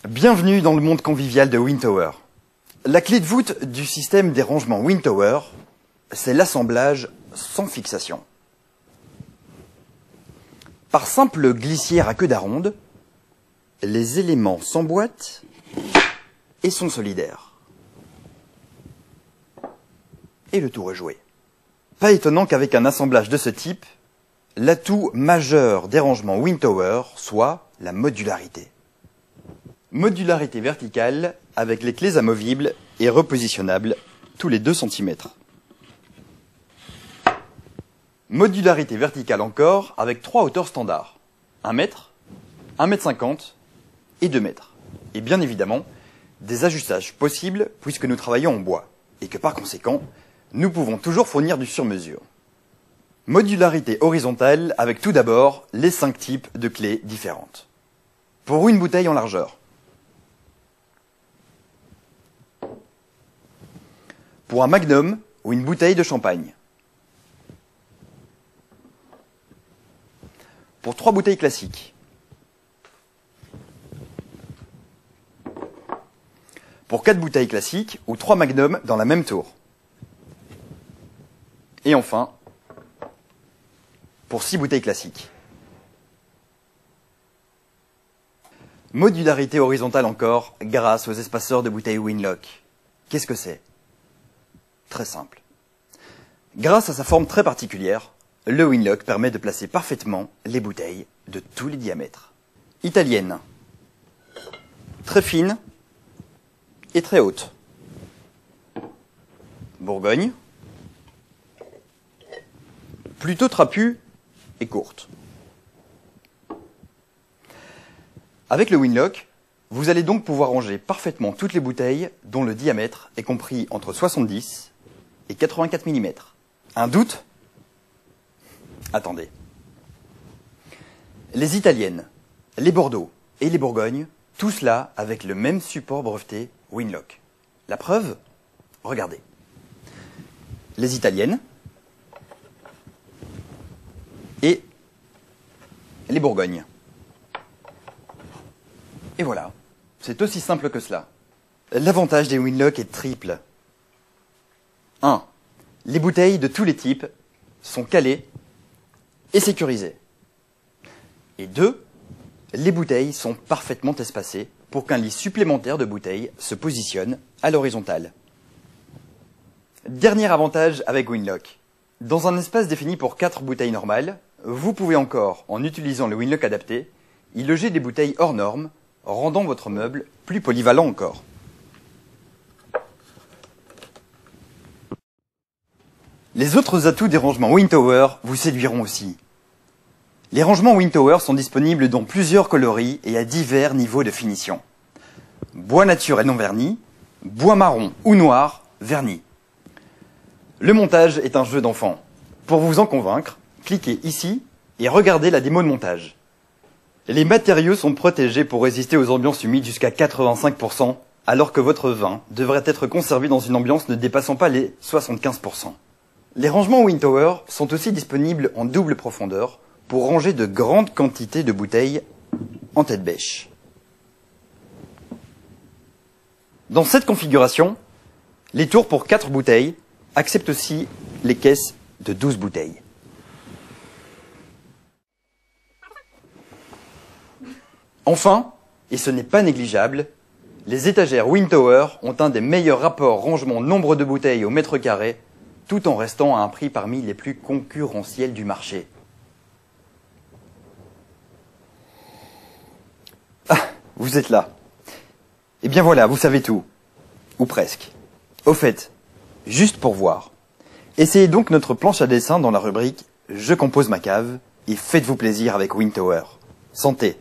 Bienvenue dans le monde convivial de Wind Tower. La clé de voûte du système des rangements Wind Tower, c'est l'assemblage sans fixation. Par simple glissière à queue d'aronde, les éléments s'emboîtent et sont solidaires. Et le tour est joué. Pas étonnant qu'avec un assemblage de ce type, l'atout majeur des rangements Wind Tower soit la modularité. Modularité verticale avec les clés amovibles et repositionnables tous les 2 cm. Modularité verticale encore avec 3 hauteurs standards. 1 mètre, 1,50 m et 2 mètres. Et bien évidemment, des ajustages possibles puisque nous travaillons en bois et que par conséquent, nous pouvons toujours fournir du sur-mesure. Modularité horizontale avec tout d'abord les 5 types de clés différentes. Pour une bouteille en largeur. Pour un magnum ou une bouteille de champagne. Pour 3 bouteilles classiques. Pour 4 bouteilles classiques ou 3 magnums dans la même tour. Et enfin, pour 6 bouteilles classiques. Modularité horizontale encore grâce aux espaceurs de bouteilles Winlock. Qu'est-ce que c'est ? Très simple. Grâce à sa forme très particulière, le Winlock permet de placer parfaitement les bouteilles de tous les diamètres. Italienne, très fine et très haute. Bourgogne, plutôt trapue et courte. Avec le Winlock, vous allez donc pouvoir ranger parfaitement toutes les bouteilles dont le diamètre est compris entre 70 et 84 mm. Un doute ? Attendez. Les italiennes, les Bordeaux et les Bourgognes, tout cela avec le même support breveté Winlock. La preuve ? Regardez. Les italiennes et les Bourgognes. Et voilà, c'est aussi simple que cela. L'avantage des Winlock est triple. 1. Les bouteilles de tous les types sont calées et sécurisées. Et 2. Les bouteilles sont parfaitement espacées pour qu'un lit supplémentaire de bouteilles se positionne à l'horizontale. Dernier avantage avec Winlock. Dans un espace défini pour 4 bouteilles normales, vous pouvez encore, en utilisant le Winlock adapté, y loger des bouteilles hors normes, rendant votre meuble plus polyvalent encore. Les autres atouts des rangements Wind Tower vous séduiront aussi. Les rangements Wind Tower sont disponibles dans plusieurs coloris et à divers niveaux de finition. Bois naturel non verni, bois marron ou noir verni. Le montage est un jeu d'enfant. Pour vous en convaincre, cliquez ici et regardez la démo de montage. Les matériaux sont protégés pour résister aux ambiances humides jusqu'à 85%, alors que votre vin devrait être conservé dans une ambiance ne dépassant pas les 75%. Les rangements Wind Tower sont aussi disponibles en double profondeur pour ranger de grandes quantités de bouteilles en tête bêche. Dans cette configuration, les tours pour 4 bouteilles acceptent aussi les caisses de 12 bouteilles. Enfin, et ce n'est pas négligeable, les étagères Wind Tower ont un des meilleurs rapports rangement nombre de bouteilles au mètre carré, tout en restant à un prix parmi les plus concurrentiels du marché. Ah, vous êtes là. Eh bien voilà, vous savez tout. Ou presque. Au fait, juste pour voir, essayez donc notre planche à dessin dans la rubrique « Je compose ma cave » et faites-vous plaisir avec Wind Tower. Santé!